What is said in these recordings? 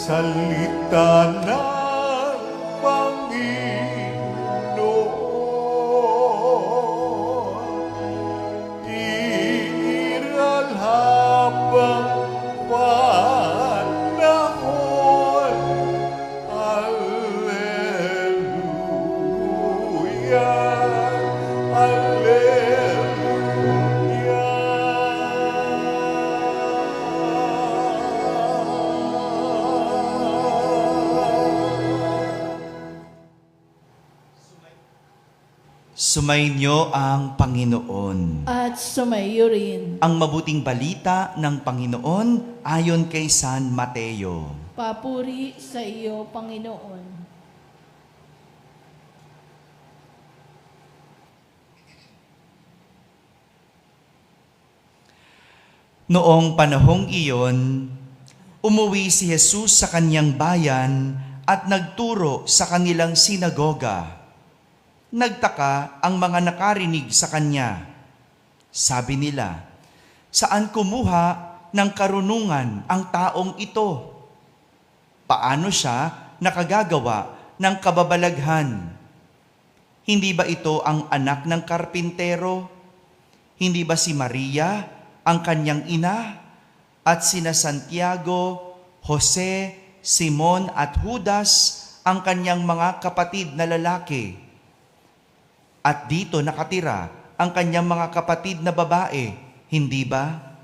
salita ng Panginoon. Iral habang panahon. Alleluia, Sumainyo ang Panginoon. At sumayo rin. Ang mabuting balita ng Panginoon ayon kay San Mateo. Papuri sa iyo, Panginoon. Noong panahong iyon, umuwi si Jesus sa kanyang bayan at nagturo sa kanilang sinagoga. Nagtaka ang mga nakarinig sa kanya. Sabi nila, "Saan kumuha ng karunungan ang taong ito? Paano siya nakagagawa ng kababalaghan? Hindi ba ito ang anak ng karpintero? Hindi ba si Maria ang kanyang ina? At sina Santiago, Jose, Simon at Judas ang kanyang mga kapatid na lalaki? At dito nakatira ang kanyang mga kapatid na babae, hindi ba?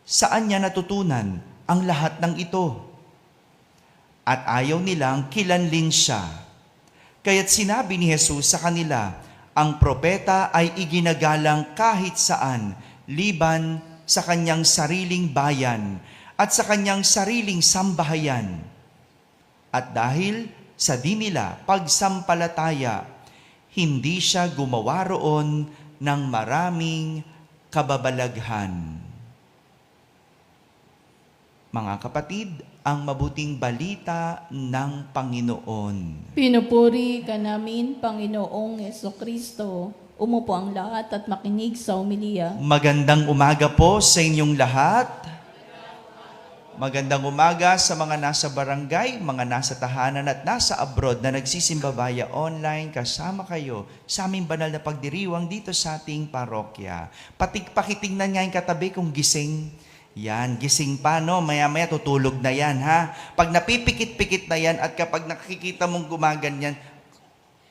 Saan niya natutunan ang lahat ng ito?" At ayaw nilang kilanlin siya. Kaya't sinabi ni Jesus sa kanila, "Ang propeta ay iginagalang kahit saan, liban sa kanyang sariling bayan at sa kanyang sariling sambahayan." At dahil sa di nila pagsampalataya, hindi siya gumawa roon ng maraming kababalaghan. Mga kapatid, ang mabuting balita ng Panginoon. Pinupuri ka namin, Panginoong Jesucristo. Umupo ang lahat at makinig sa homilya. Magandang umaga po sa inyong lahat. Magandang umaga sa mga nasa barangay, mga nasa tahanan at nasa abroad na nagsisimba via online. Kasama kayo sa aming banal na pagdiriwang dito sa ating parokya. Pakitingnan nga yung katabi kung gising. Yan, gising pa, no? Maya-maya tutulog na yan, ha? Pag napipikit-pikit na yan at kapag nakikita mong gumaganyan,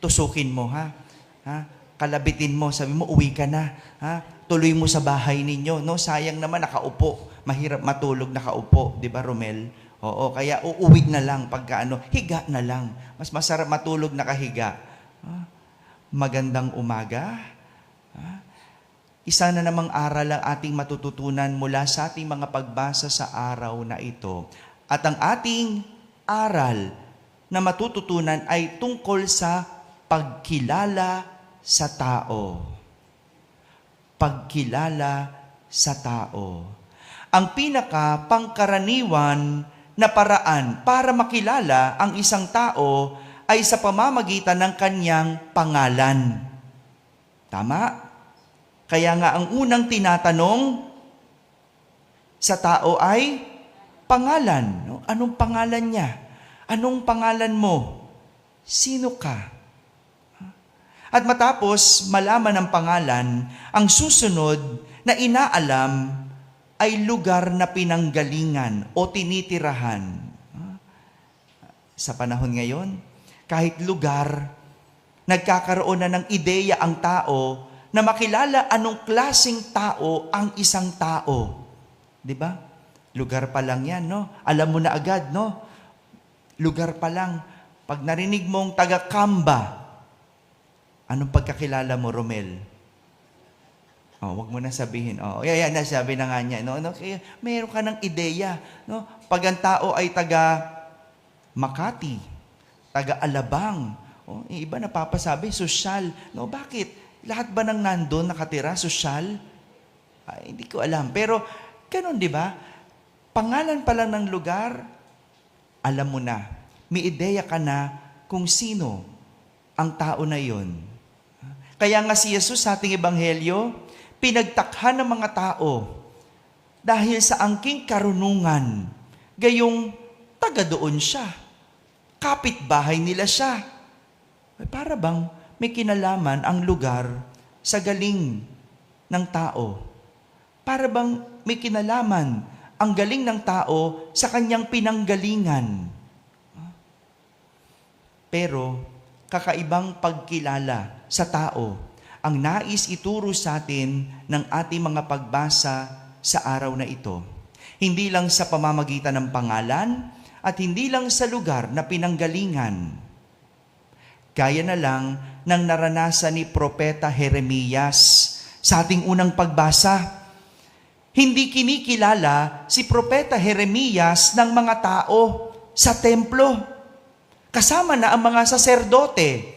tusukin mo, ha? Kalabitin mo, sabi mo, uwi ka na, ha? Tuloy mo sa bahay ninyo, no? Sayang naman, nakaupo. Mahirap matulog nakaupo, di ba, Romel? Oo, kaya uuwi na lang pagka higa na lang. Mas masarap matulog nakahiga. Magandang umaga. Isa na namang aral ang ating matututunan mula sa ating mga pagbasa sa araw na ito. At ang ating aral na matututunan ay tungkol sa pagkilala sa tao. Pagkilala sa tao. Ang pinaka-pangkaraniwan na paraan para makilala ang isang tao ay sa pamamagitan ng kanyang pangalan. Tama? Kaya nga ang unang tinatanong sa tao ay pangalan. No? Anong pangalan niya? Anong pangalan mo? Sino ka? At matapos malaman ang pangalan, ang susunod na inaalam ay lugar na pinanggalingan o tinitirahan. Sa panahon ngayon, kahit lugar, nagkakaroon na ng ideya ang tao na makilala anong klaseng tao ang isang tao. Di ba? Lugar pa lang yan, no? Alam mo na agad, no? Lugar pa lang. Pag narinig mong taga-Kamba, anong pagkakilala mo, Romel? Wag mo na sabihin. Yan, nasabi na nga niya. No? Kaya mayroon ka ng ideya. No? Pag ang tao ay taga Makati, taga Alabang, iba napapasabi, sosyal. No? Bakit? Lahat ba ng nandun nakatira, sosyal? Hindi ko alam. Pero, ganun, di ba? Pangalan pa lang ng lugar, alam mo na. May ideya ka na kung sino ang tao na yon. Kaya nga si Jesus sa ating ebanghelyo, pinagtakhan ng mga tao dahil sa angking karunungan, gayong taga doon siya. Kapitbahay nila siya. Para bang may kinalaman ang lugar sa galing ng tao. Para bang may kinalaman ang galing ng tao sa kanyang pinanggalingan. Pero kakaibang pagkilala sa tao ang nais ituro sa atin ng ating mga pagbasa sa araw na ito. Hindi lang sa pamamagitan ng pangalan at hindi lang sa lugar na pinanggalingan. Gaya na lang ng naranasan ni Propeta Jeremias sa ating unang pagbasa. Hindi kinikilala si Propeta Jeremias ng mga tao sa templo. Kasama na ang mga saserdote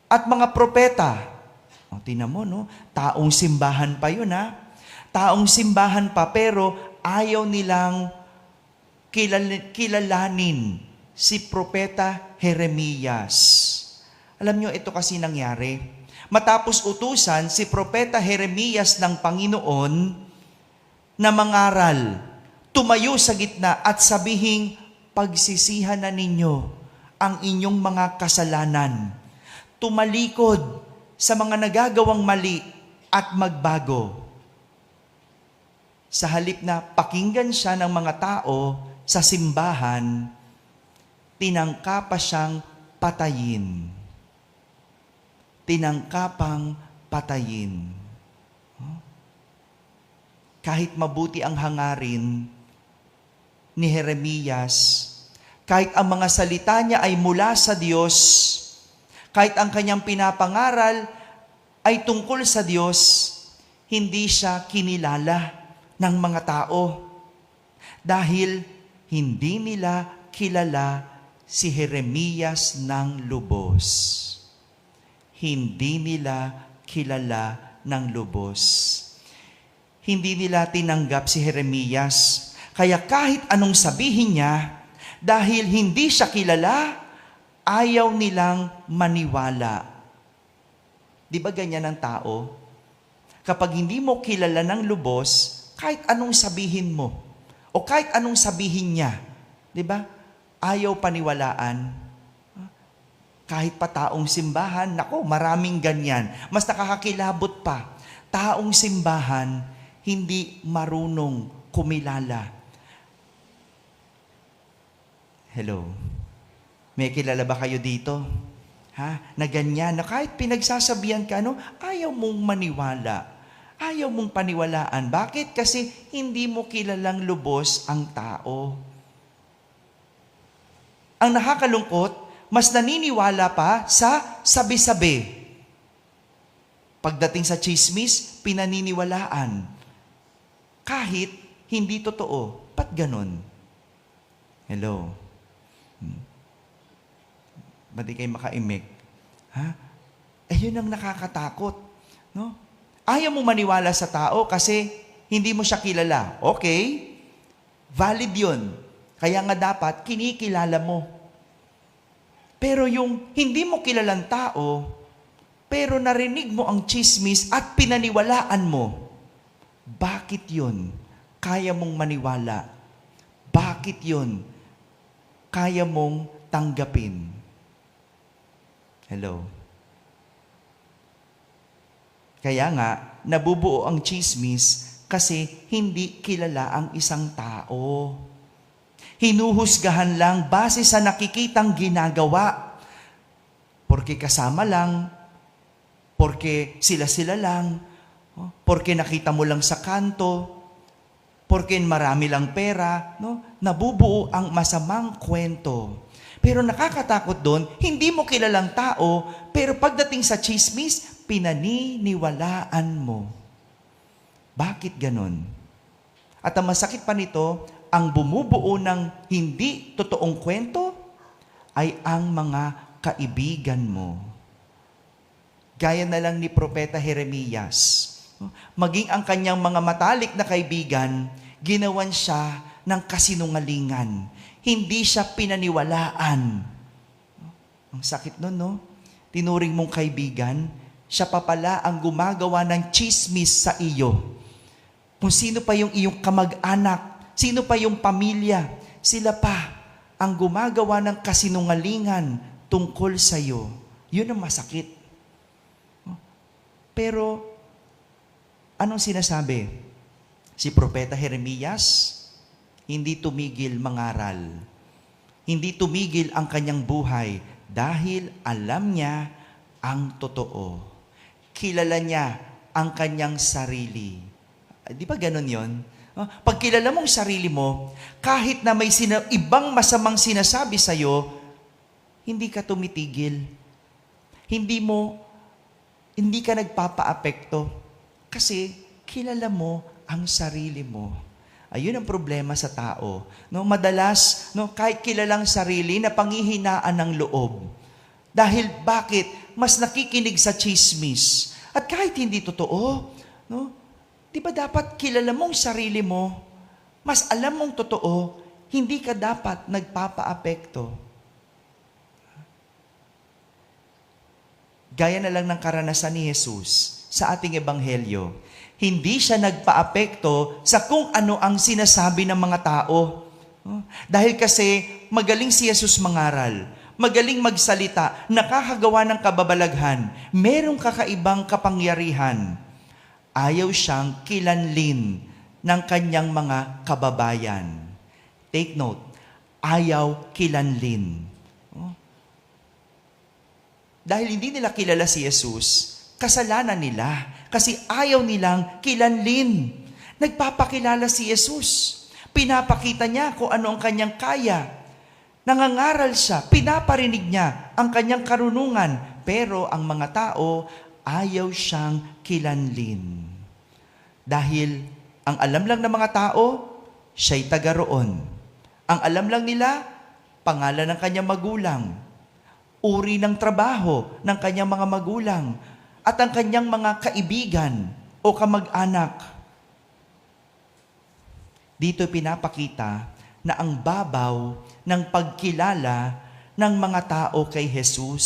at mga propeta. O, tingnan mo, no? Taong simbahan pa yun, ha? Taong simbahan pa, pero ayaw nilang kilalanin si Propeta Jeremias. Alam nyo, ito kasi nangyari. Matapos utusan si Propeta Jeremias ng Panginoon na mangaral, tumayo sa gitna at sabihing, pagsisihan na ninyo ang inyong mga kasalanan. Tumalikod sa mga nagagawang mali at magbago. Sa halip na pakinggan siya ng mga tao sa simbahan, tinangka pa siyang patayin. Tinangkapang patayin. Kahit mabuti ang hangarin ni Jeremias, kahit ang mga salita niya ay mula sa Diyos, kahit ang kanyang pinapangaral ay tungkol sa Diyos, hindi siya kinilala ng mga tao dahil hindi nila kilala si Jeremias ng lubos. Hindi nila kilala ng lubos. Hindi nila tinanggap si Jeremias. Kaya kahit anong sabihin niya, dahil hindi siya kilala, ayaw nilang maniwala. Di ba ganyan ang tao? Kapag hindi mo kilala ng lubos, kahit anong sabihin mo, o kahit anong sabihin niya, di ba? Ayaw paniwalaan. Kahit pa taong simbahan, nako, maraming ganyan. Mas nakakakilabot pa. Taong simbahan, hindi marunong kumilala. Hello? May kilala ba kayo dito? Ha? Na ganyan, na kahit pinagsasabihan ka, no, ayaw mong maniwala. Ayaw mong paniwalaan. Bakit? Kasi hindi mo kilalang lubos ang tao. Ang nakakalungkot, mas naniniwala pa sa sabi-sabi. Pagdating sa chismis, pinaniniwalaan. Kahit hindi totoo. Ba't ganun? Hello? Ba't di kayo makaimik? Ha? Yun ang nakakatakot. No? Ayaw mo maniwala sa tao kasi hindi mo siya kilala. Okay? Valid yun. Kaya nga dapat kinikilala mo. Pero yung hindi mo kilalang tao, pero narinig mo ang chismis at pinaniwalaan mo, bakit yun kaya mong maniwala? Bakit yun kaya mong tanggapin? Hello? Kaya nga, nabubuo ang chismis kasi hindi kilala ang isang tao. Hinuhusgahan lang base sa nakikitang ginagawa. Porke kasama lang, porke sila-sila lang, porke nakita mo lang sa kanto, porke marami lang pera, no? Nabubuo ang masamang kwento. Pero nakakatakot doon, hindi mo kilalang tao, pero pagdating sa chismis, pinaniniwalaan mo. Bakit ganon? At ang masakit pa nito, ang bumubuo ng hindi totoong kwento ay ang mga kaibigan mo. Gaya na lang ni Propeta Jeremias. Maging ang kanyang mga matalik na kaibigan, ginawan siya ng kasinungalingan. Hindi siya pinaniwalaan. Ang sakit nun, no? Tinuring mong kaibigan, siya pa pala ang gumagawa ng chismis sa iyo. Kung sino pa yung iyong kamag-anak, sino pa yung pamilya, sila pa ang gumagawa ng kasinungalingan tungkol sa iyo. Yun ang masakit. Pero, anong sinasabi? Si Propeta Jeremias, hindi tumigil mangaral. Hindi tumigil ang kanyang buhay dahil alam niya ang totoo. Kilala niya ang kanyang sarili. Di ba ganun yon? Pag kilala mong sarili mo, kahit na may ibang masamang sinasabi sa'yo, hindi ka tumitigil. Hindi ka nagpapaapekto. Kasi kilala mo ang sarili mo. Ayun ang problema sa tao. Madalas, kahit kilalang sarili, na panghihinaan ng loob. Dahil bakit? Mas nakikinig sa chismis. At kahit hindi totoo, di ba dapat kilala mong sarili mo, mas alam mong totoo, hindi ka dapat nagpapaapekto. Gaya na lang ng karanasan ni Jesus sa ating ebanghelyo. Hindi siya nagpaapekto sa kung ano ang sinasabi ng mga tao. Dahil kasi magaling si Jesus mangaral, magaling magsalita, nakakagawa ng kababalaghan, merong kakaibang kapangyarihan. Ayaw siyang kilanlin ng kanyang mga kababayan. Take note, ayaw kilanlin. Dahil hindi nila kilala si Jesus, kasalanan nila kasi ayaw nilang kilanlin. Nagpapakilala si Jesus. Pinapakita niya kung ano ang kanyang kaya. Nangangaral siya, pinaparinig niya ang kanyang karunungan, pero ang mga tao ayaw siyang kilanlin. Dahil ang alam lang ng mga tao, siya'y taga roon. Ang alam lang nila, pangalan ng kanyang magulang, uri ng trabaho ng kanyang mga magulang, at ang kanyang mga kaibigan o kamag-anak. Dito pinapakita na ang babaw ng pagkilala ng mga tao kay Jesus.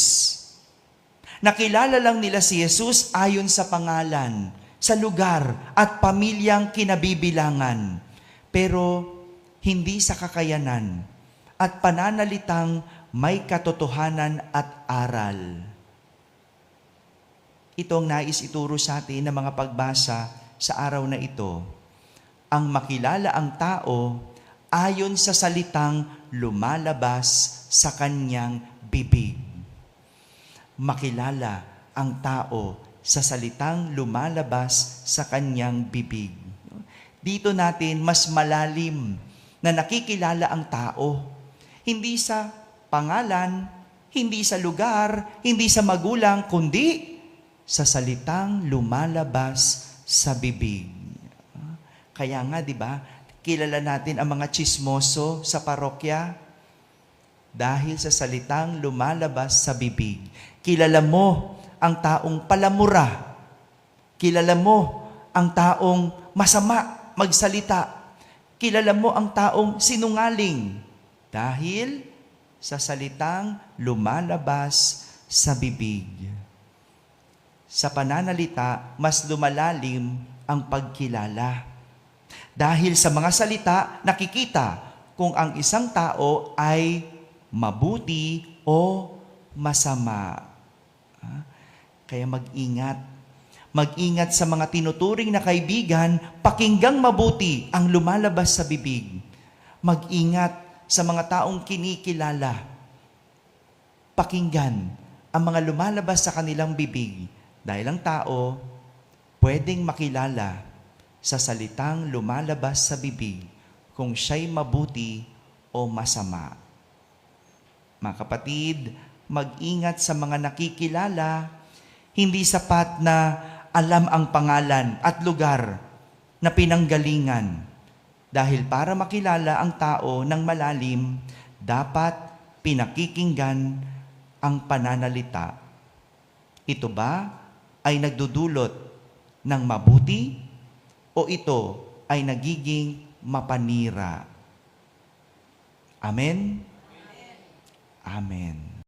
Nakilala lang nila si Jesus ayon sa pangalan, sa lugar at pamilyang kinabibilangan, pero hindi sa kakayanan at pananalitang may katotohanan at aral. Ito ang nais ituro sa atin ng mga pagbasa sa araw na ito. Ang makilala ang tao ayon sa salitang lumalabas sa kanyang bibig. Makilala ang tao sa salitang lumalabas sa kanyang bibig. Dito natin mas malalim na nakikilala ang tao. Hindi sa pangalan, hindi sa lugar, hindi sa magulang, kundi sa salitang lumalabas sa bibig. Kaya nga, di ba, kilala natin ang mga tsismoso sa parokya dahil sa salitang lumalabas sa bibig. Kilala mo ang taong palamura. Kilala mo ang taong masama magsalita. Kilala mo ang taong sinungaling dahil sa salitang lumalabas sa bibig. Sa pananalita, mas lumalalim ang pagkilala. Dahil sa mga salita, nakikita kung ang isang tao ay mabuti o masama. Kaya mag-ingat. Mag-ingat sa mga tinuturing na kaibigan, pakinggang mabuti ang lumalabas sa bibig. Mag-ingat sa mga taong kinikilala. Pakinggan ang mga lumalabas sa kanilang bibig. Dahil ang tao, pwedeng makilala sa salitang lumalabas sa bibig kung siya'y mabuti o masama. Mga kapatid, mag-ingat sa mga nakikilala. Hindi sapat na alam ang pangalan at lugar na pinanggalingan. Dahil para makilala ang tao ng malalim, dapat pinakikinggan ang pananalita. Ito ba ay nagdudulot ng mabuti o ito ay nagiging mapanira? Amen? Amen.